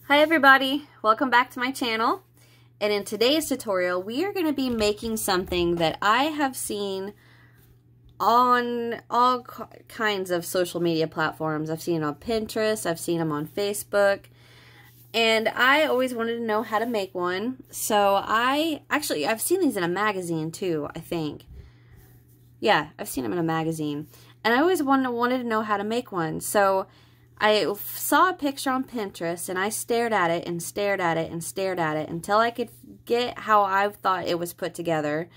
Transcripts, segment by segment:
Hi everybody, welcome back to my channel. And in today's tutorial we are going to be making something that I have seen on all kinds of social media platforms. I've seen it on Pinterest, I've seen them on Facebook, and I always wanted to know how to make one. So I've seen these in a magazine too, I think. Yeah, I've seen them in a magazine. And I always wanted to know how to make one. So I saw a picture on Pinterest and I stared at it and stared at it and stared at it until I could get how I thought it was put together.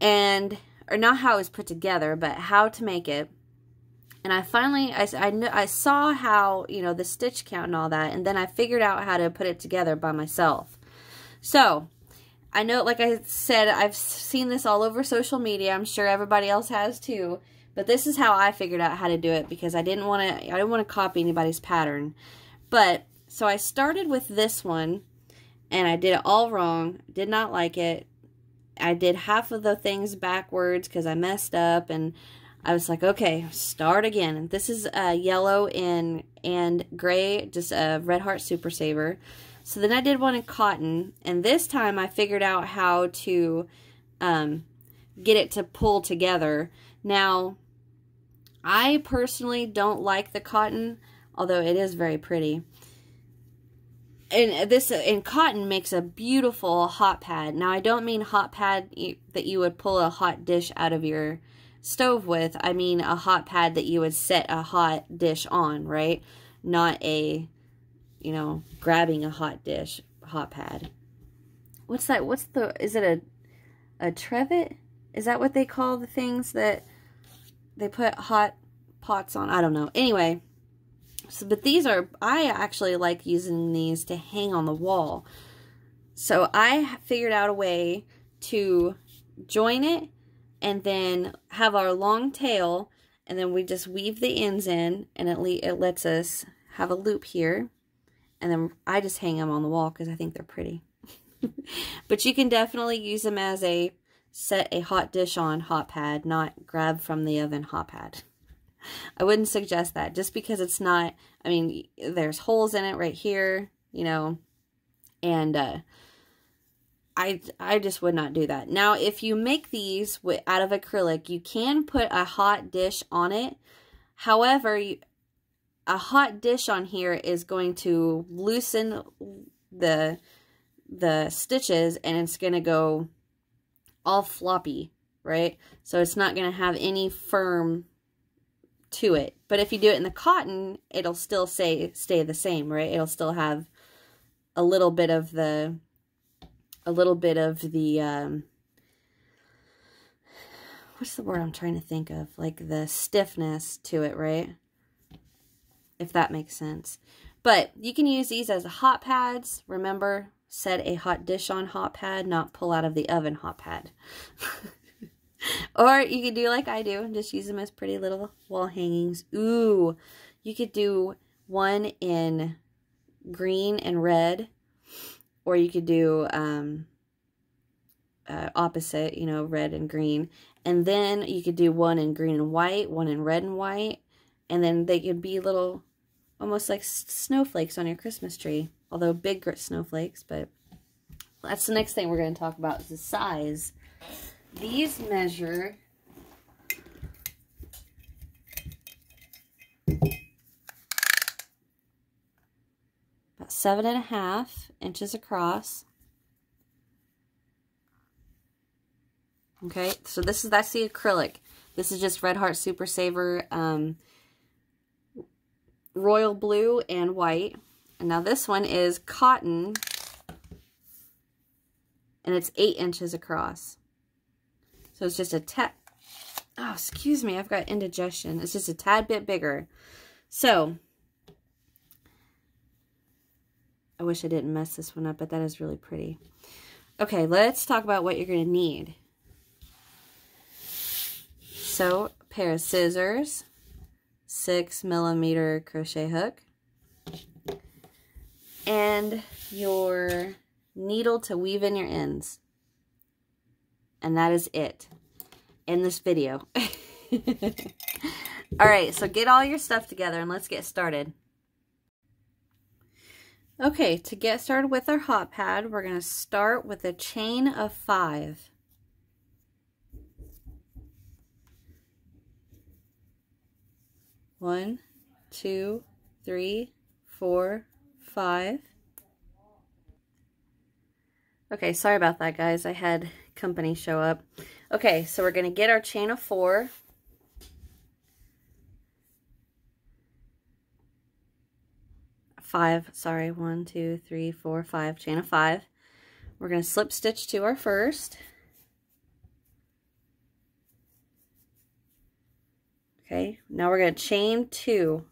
Or not how it was put together, but how to make it. And I finally, I saw how, you know, the stitch count and all that, and then I figured out how to put it together by myself. So, I know, like I said, I've seen this all over social media. I'm sure everybody else has too. But this is how I figured out how to do it because I didn't want to copy anybody's pattern. But so I started with this one and I did it all wrong. Did not like it. I did half of the things backwards because I messed up, and I was like, okay, start again. This is yellow and gray, just a Red Heart Super Saver. So then I did one in cotton, and this time I figured out how to get it to pull together. Now, I personally don't like the cotton, although it is very pretty. And cotton makes a beautiful hot pad. Now, I don't mean hot pad that you would pull a hot dish out of your stove with. I mean a hot pad that you would set a hot dish on, right? Not a, you know, grabbing a hot pad. What's that? Is it a Trivet? Is that what they call the things that they put hot pots on? I don't know. Anyway, but I actually like using these to hang on the wall. So I figured out a way to join it and then have our long tail, and then we just weave the ends in, and it lets us have a loop here. And then I just hang them on the wall because I think they're pretty. But you can definitely use them as set a hot dish on hot pad, not grab from the oven hot pad. I wouldn't suggest that just because it's not, I mean, there's holes in it right here, you know, and I just would not do that. Now, if you make these out of acrylic, you can put a hot dish on it. However, a hot dish on here is going to loosen the stitches, and it's going to go all floppy, right? So it's not going to have any firm to it. But if you do it in the cotton, it'll still stay the same, right? It'll still have a little bit of the what's the word I'm trying to think of? Like the stiffness to it, right? If that makes sense. But you can use these as hot pads. Remember, set a hot dish on hot pad, not pull out of the oven hot pad. Or you could do like I do and just use them as pretty little wall hangings. Ooh, you could do one in green and red, or you could do opposite, you know, red and green. And then you could do one in green and white, one in red and white, and then they could be little, almost like snowflakes on your Christmas tree. Although big snowflakes, but that's the next thing we're going to talk about is the size. These measure about 7.5 inches across. Okay, so that's the acrylic. This is just Red Heart Super Saver, royal blue and white. And now this one is cotton, and it's 8 inches across. So it's just oh, excuse me, I've got indigestion. It's just a tad bit bigger. So, I wish I didn't mess this one up, but that is really pretty. Okay, let's talk about what you're going to need. So, a pair of scissors, 6mm crochet hook, and your needle to weave in your ends. And that is it in this video. Alright, so get all your stuff together and let's get started. Okay, to get started with our hot pad, we're going to start with a chain of 5. One, 2, 3, 4, 5. Okay, sorry about that, guys. I had company show up. Okay, so we're going to get our chain of 4. Five, sorry, 1, 2, 3, 4, 5, chain of 5. We're going to slip stitch to our first. Okay, now we're going to chain 2.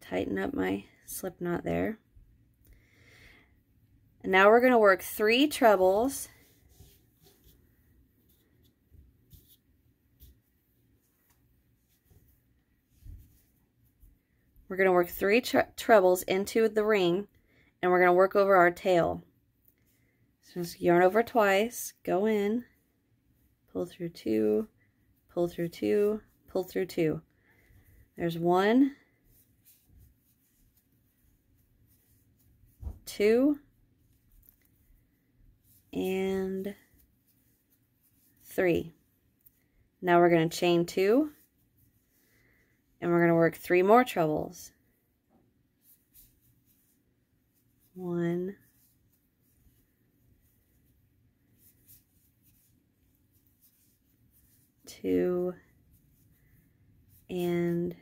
Tighten up my slip knot there. And now we're going to work 3 trebles. We're going to work 3 trebles into the ring, and we're going to work over our tail. So just yarn over twice, go in, pull through 2, pull through 2, pull through 2. There's 1, 2, and 3. Now we're going to chain 2. And we're going to work 3 more trebles. 1, 2, and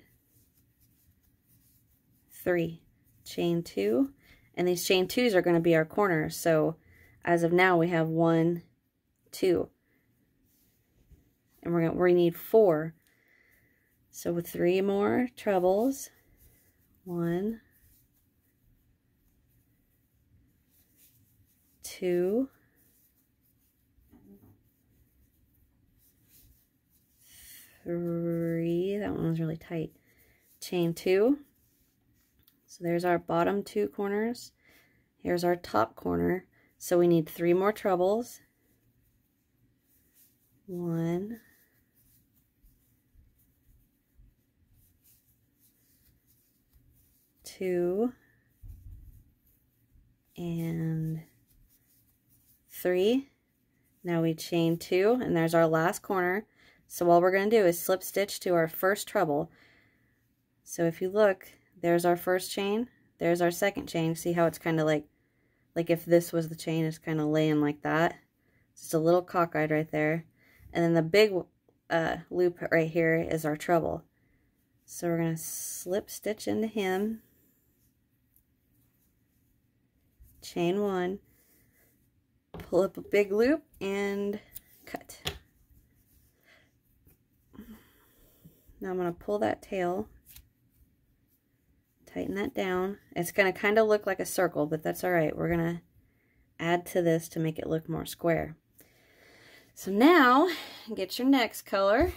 3. Chain 2. And these chain 2s are going to be our corners. So as of now we have 1, 2. And we need 4. So with 3 more trebles, 1, 2, 3, that one was really tight, chain 2, so there's our bottom 2 corners, here's our top corner, so we need 3 more trebles, 1, 2, and 3. Now we chain 2, and there's our last corner. So all we're going to do is slip stitch to our first treble. So if you look, there's our first chain, there's our second chain. See how it's kind of like if this was the chain, it's kind of laying like that. Just a little cockeyed right there. And then the big loop right here is our treble. So we're going to slip stitch into him. Chain 1, pull up a big loop, and cut. Now I'm going to pull that tail, tighten that down. It's going to kind of look like a circle, but that's alright. We're going to add to this to make it look more square. So now, get your next color.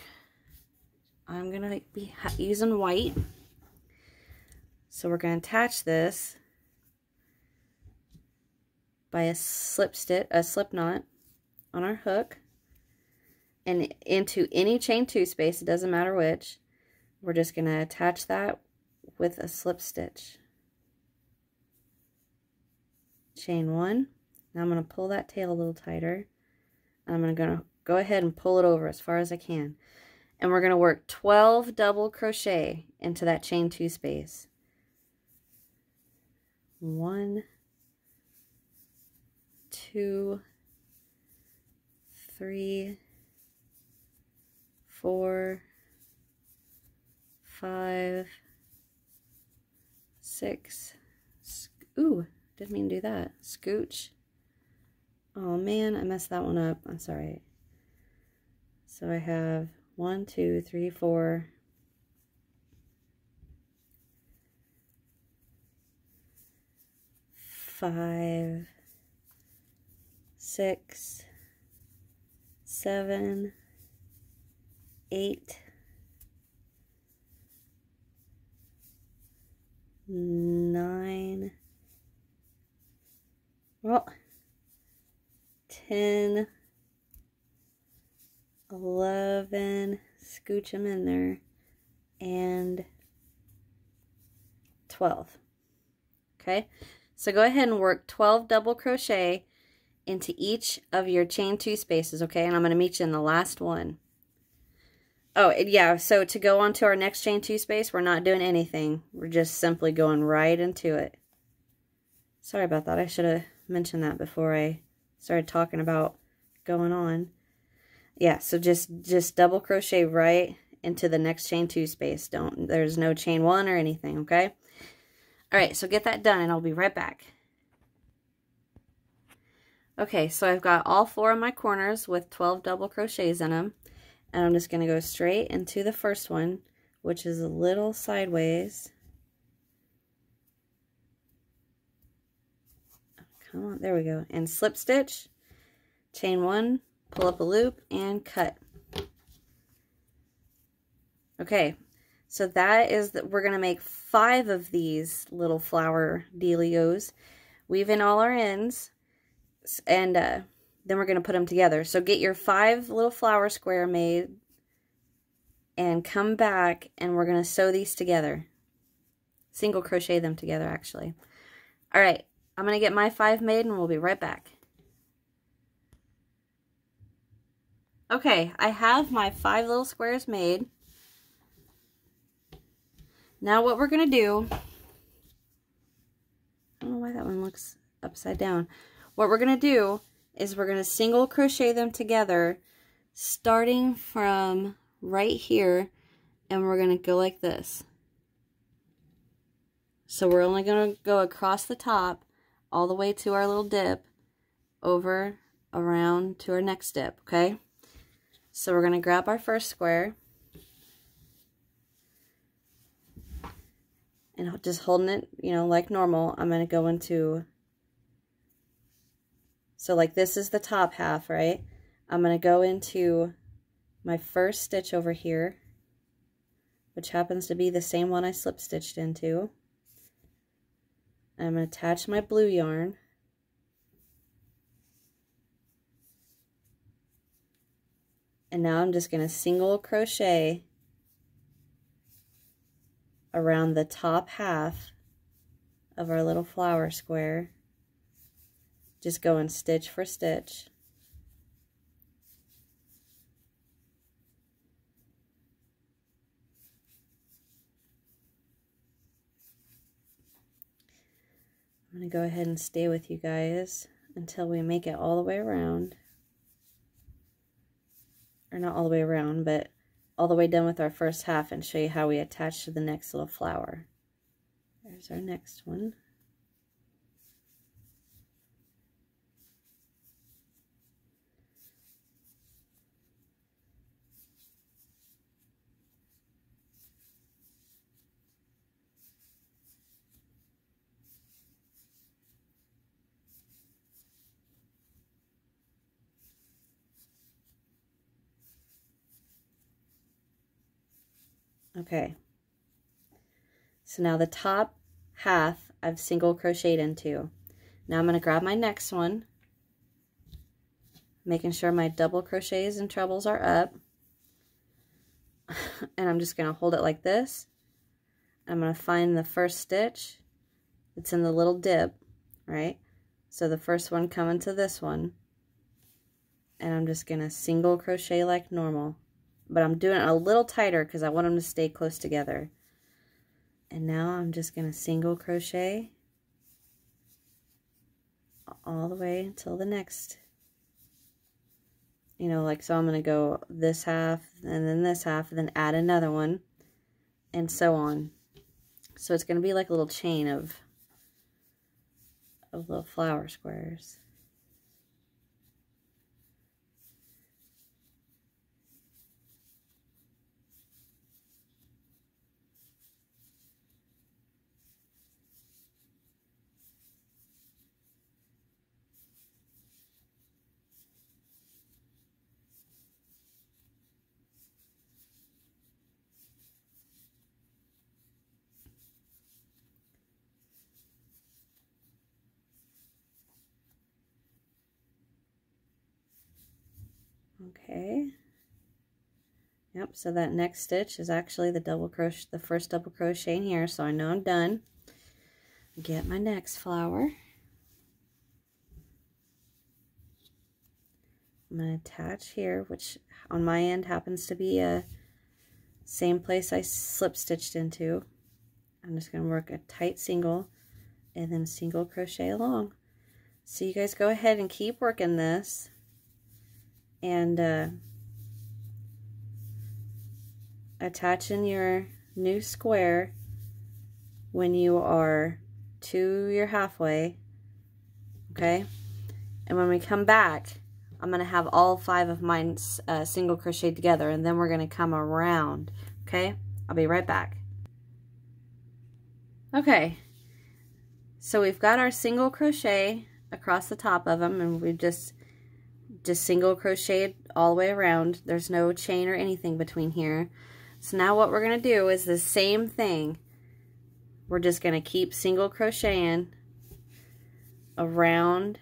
I'm going to be using white. So we're going to attach this by a slip knot on our hook and into any chain 2 space, it doesn't matter which. We're just going to attach that with a slip stitch. Chain 1. Now I'm going to pull that tail a little tighter. I'm going to go ahead and pull it over as far as I can. And we're going to work 12 double crochet into that chain 2 space. 1, 2, 3, 4, 5, 6. Ooh, didn't mean to do that. Scooch. Oh man, I messed that one up. I'm sorry. So I have 1, 2, 3, 4, 5, 6, 7, 8, 9, well, 10, 11, scooch them in there, and 12. okay? So go ahead and work 12 double crochet into each of your chain 2 spaces, okay? And I'm going to meet you in the last one. Oh, yeah, so to go on to our next chain 2 space, we're not doing anything. We're just simply going right into it. Sorry about that. I should have mentioned that before I started talking about going on. Yeah, so just double crochet right into the next chain 2 space. There's no chain 1 or anything, okay? All right, so get that done and I'll be right back. Okay, so I've got all 4 of my corners with 12 double crochets in them. And I'm just going to go straight into the first one, which is a little sideways. Come on, there we go. And slip stitch, chain 1, pull up a loop, and cut. Okay, so that is that we're going to make 5 of these little flower dealios. Weave in all our ends, and then we're going to put them together. So get your 5 little flower square made and come back and we're going to sew these together. Single crochet them together, actually. All right, I'm going to get my 5 made and we'll be right back. Okay, I have my 5 little squares made. Now what we're going to do, I don't know why that one looks upside down. What we're going to do is we're going to single crochet them together starting from right here, and we're going to go like this. So we're only going to go across the top all the way to our little dip, over, around to our next dip, okay? So we're going to grab our first square and just holding it, you know, like normal. I'm going to go into, so like this is the top half, right? I'm going to go into my first stitch over here, which happens to be the same one I slip stitched into. I'm going to attach my blue yarn. And now I'm just going to single crochet around the top half of our little flower square. Just going stitch for stitch. I'm going to go ahead and stay with you guys until we make it all the way around. Or not all the way around, but all the way done with our first half and show you how we attach to the next little flower. There's our next one. Okay, so now the top half I've single crocheted into. Now I'm going to grab my next one, making sure my double crochets and trebles are up, and I'm just going to hold it like this. I'm going to find the first stitch that's in the little dip, right? So the first one coming to this one, and I'm just going to single crochet like normal. But I'm doing it a little tighter because I want them to stay close together. And now I'm just going to single crochet all the way until the next. You know, like, so I'm going to go this half and then this half and then add another one and so on. So it's going to be like a little chain of little flower squares. Okay. Yep, so that next stitch is actually the double crochet, the first double crochet in here, so I know I'm done. get my next flower. I'm going to attach here, which on my end happens to be a same place I slip stitched into. I'm just going to work a tight single and then single crochet along. So you guys go ahead and keep working this, and attaching your new square when you are to your halfway, okay? And when we come back, I'm going to have all 5 of mine single crochet together, and then we're going to come around, okay? I'll be right back. Okay, so we've got our single crochet across the top of them, and we've just single crocheted all the way around. There's no chain or anything between here. So now what we're going to do is the same thing. We're just going to keep single crocheting around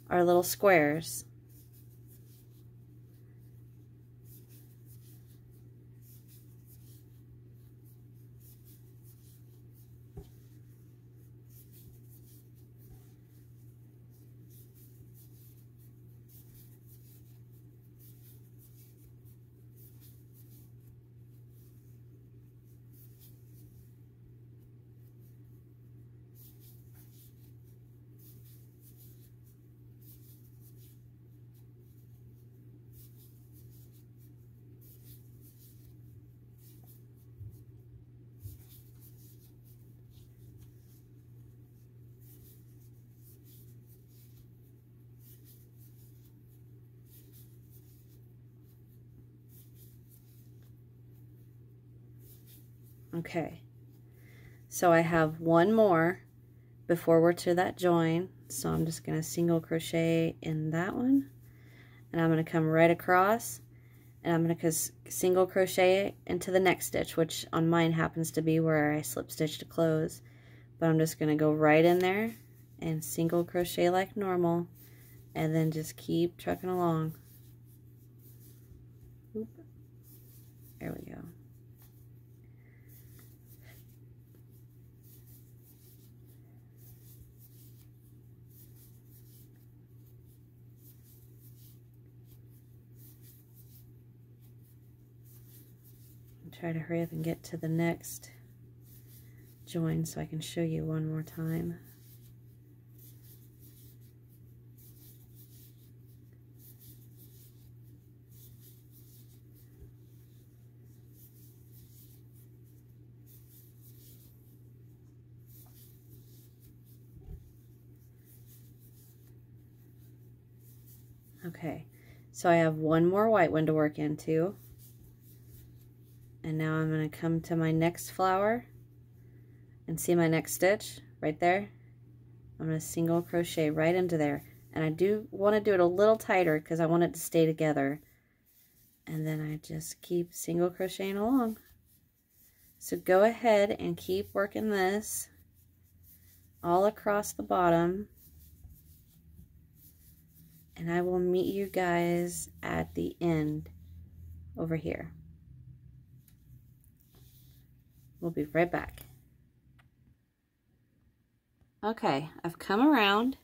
our little squares. Okay, so I have one more before we're to that join, so I'm just going to single crochet in that one, and I'm going to come right across, and I'm going to single crochet into the next stitch, which on mine happens to be where I slip stitch to close, but I'm just going to go right in there and single crochet like normal, and then just keep trucking along. Oop. There we go. Try to hurry up and get to the next join so I can show you one more time. Okay, so I have one more white one to work into. And now I'm going to come to my next flower and see my next stitch right there. I'm going to single crochet right into there. And I do want to do it a little tighter because I want it to stay together. And then I just keep single crocheting along. So go ahead and keep working this all across the bottom. And I will meet you guys at the end over here. We'll be right back. Okay, I've come around.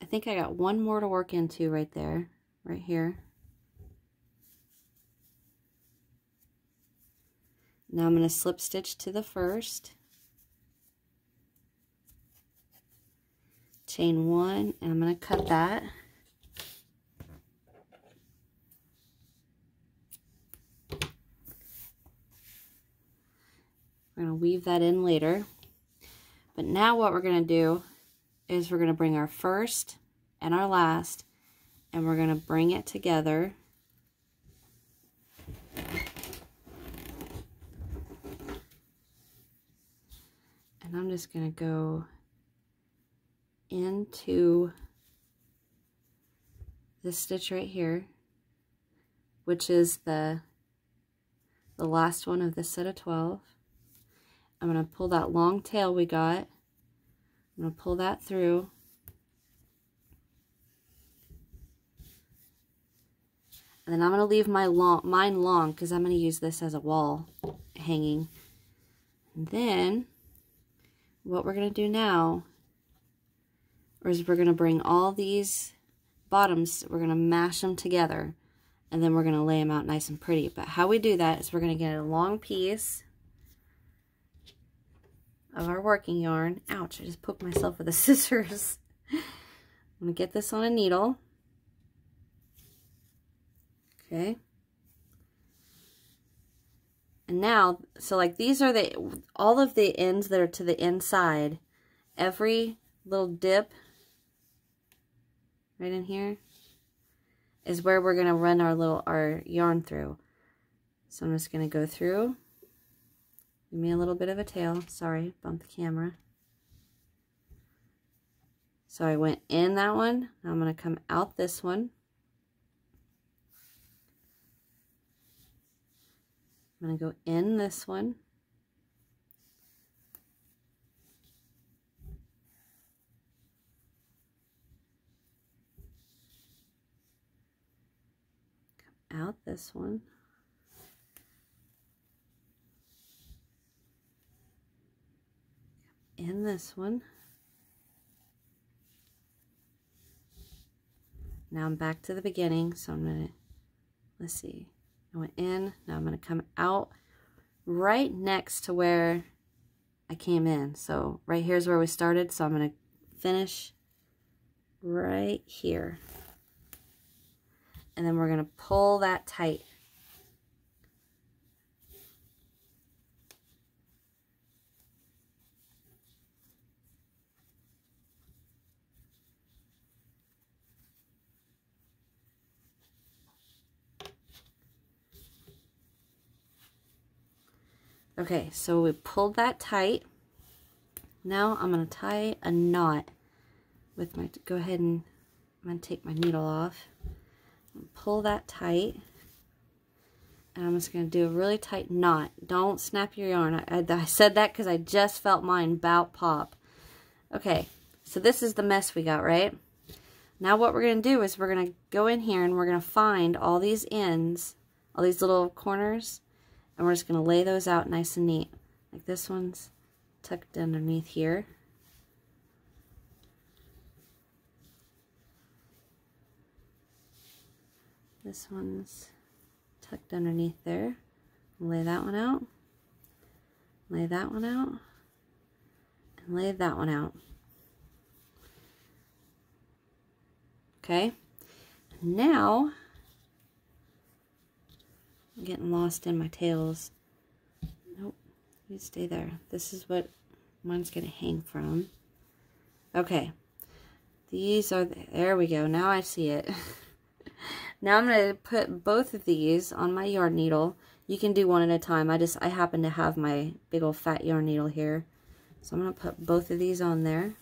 I think I got one more to work into right there, right here. Now I'm going to slip stitch to the first. Chain 1, and I'm going to cut that. We're going to weave that in later. But now what we're going to do is we're going to bring our first and our last, and we're going to bring it together. And I'm just going to go into this stitch right here, which is the last one of this set of 12. I'm going to pull that long tail we got. I'm going to pull that through. And then I'm going to leave mine long because I'm going to use this as a wall hanging. And then what we're going to do now is we're going to bring all these bottoms, we're going to mash them together, and then we're going to lay them out nice and pretty. But how we do that is we're going to get a long piece of our working yarn. Ouch, I just poked myself with the scissors. I'm going to get this on a needle. Okay. And now, so like these are all of the ends that are to the inside. Every little dip right in here is where we're going to run our yarn through. So I'm just going to go through. Give me a little bit of a tail. Sorry, bumped the camera. So I went in that one. Now I'm going to come out this one. I'm going to go in this one. Come out this one. Come in this one. Now I'm back to the beginning, so I'm going to, let's see. I went in, now I'm going to come out right next to where I came in. So right here's where we started, so I'm going to finish right here. And then we're going to pull that tight. Okay, so we pulled that tight. Now I'm going to tie a knot with my, go ahead and I'm going to take my needle off. Pull that tight. And I'm just going to do a really tight knot. Don't snap your yarn. I said that because I just felt mine about pop. Okay, so this is the mess we got, right? Now what we're going to do is we're going to go in here and we're going to find all these ends, all these little corners. And we're just going to lay those out nice and neat. Like this one's tucked underneath here. This one's tucked underneath there. Lay that one out. Lay that one out. And lay that one out. Okay. Now, I'm getting lost in my tails. Nope, you stay there. This is what mine's going to hang from. Okay, these are, there we go. Now I see it. Now I'm going to put both of these on my yarn needle. You can do one at a time. I happen to have my big old fat yarn needle here. So I'm going to put both of these on there.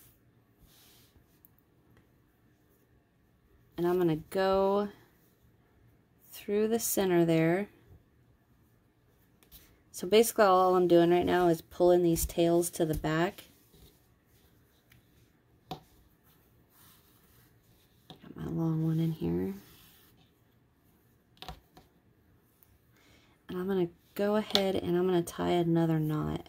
And I'm going to go through the center there. So basically all I'm doing right now is pulling these tails to the back. Got my long one in here. And I'm going to go ahead and I'm going to tie another knot.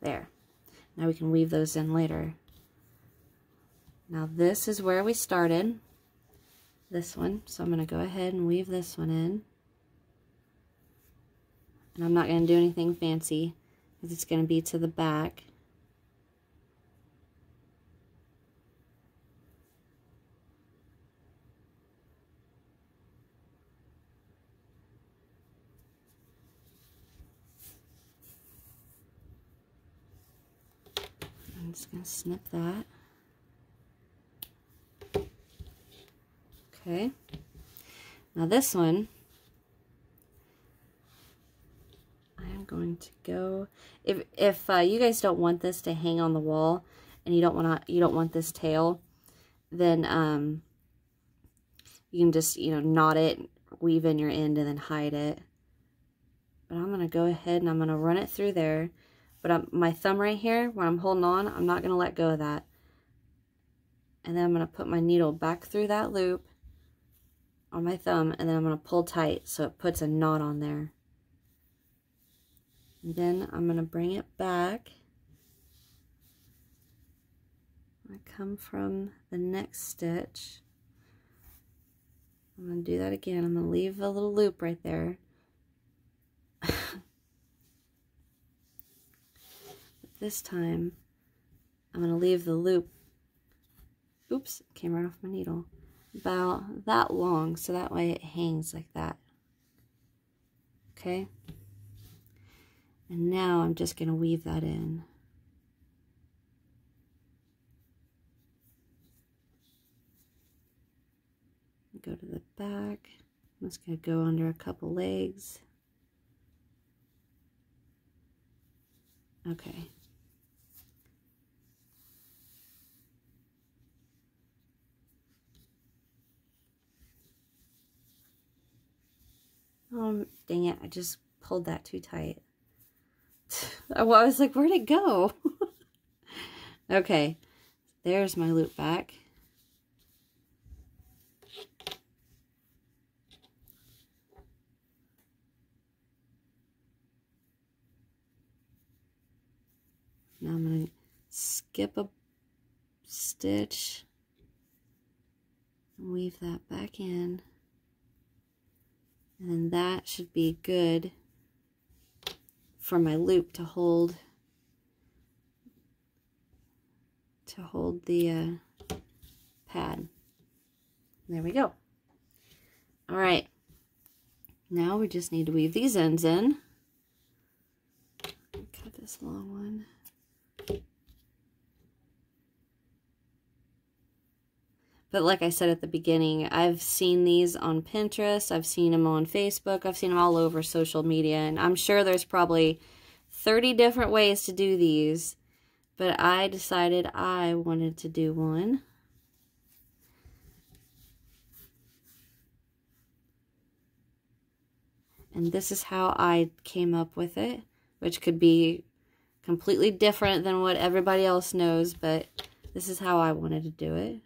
There. Now we can weave those in later. Now this is where we started, this one, so I'm going to go ahead and weave this one in. And I'm not going to do anything fancy, because it's going to be to the back. I'm just going to snip that. Okay, now this one, I am going to go, if you guys don't want this to hang on the wall and you don't want this tail, then you can just, knot it, weave in your end and then hide it. But I'm going to go ahead and I'm going to run it through there. But my thumb right here, where I'm holding on, I'm not going to let go of that. And then I'm going to put my needle back through that loop on my thumb, and then I'm going to pull tight so it puts a knot on there. And then I'm going to bring it back. I come from the next stitch. I'm going to do that again. I'm going to leave a little loop right there. This time, I'm going to leave the loop, oops, came right off my needle, about that long, so that way it hangs like that. Okay? And now I'm just going to weave that in. Go to the back. I'm just going to go under a couple legs. Okay. Oh, dang it. I just pulled that too tight. I was like, where'd it go? Okay. There's my loop back. Now I'm going to skip a stitch and weave that back in. And then that should be good for my loop to hold the pad. There we go. All right. Now we just need to weave these ends in. Cut this long one. But like I said at the beginning, I've seen these on Pinterest, I've seen them on Facebook, I've seen them all over social media, and I'm sure there's probably 30 different ways to do these, but I decided I wanted to do one. And this is how I came up with it, which could be completely different than what everybody else knows, but this is how I wanted to do it.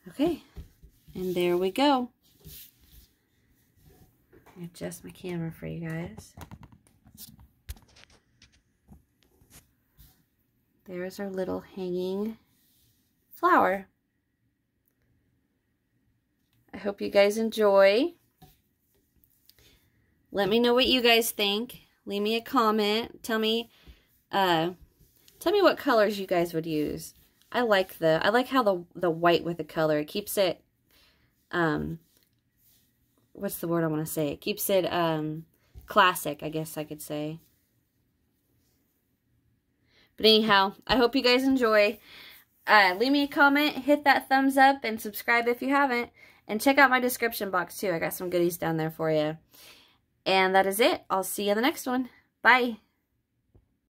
Okay, and there we go. Adjust my camera for you guys. There's our little hanging flower. I hope you guys enjoy. Let me know what you guys think. Leave me a comment. Tell me what colors you guys would use. I like how the white with the color, it keeps it, what's the word I want to say? It keeps it, classic, I guess I could say. But anyhow, I hope you guys enjoy. Leave me a comment, hit that thumbs up, and subscribe if you haven't. And check out my description box too. I got some goodies down there for you. And that is it. I'll see you in the next one. Bye.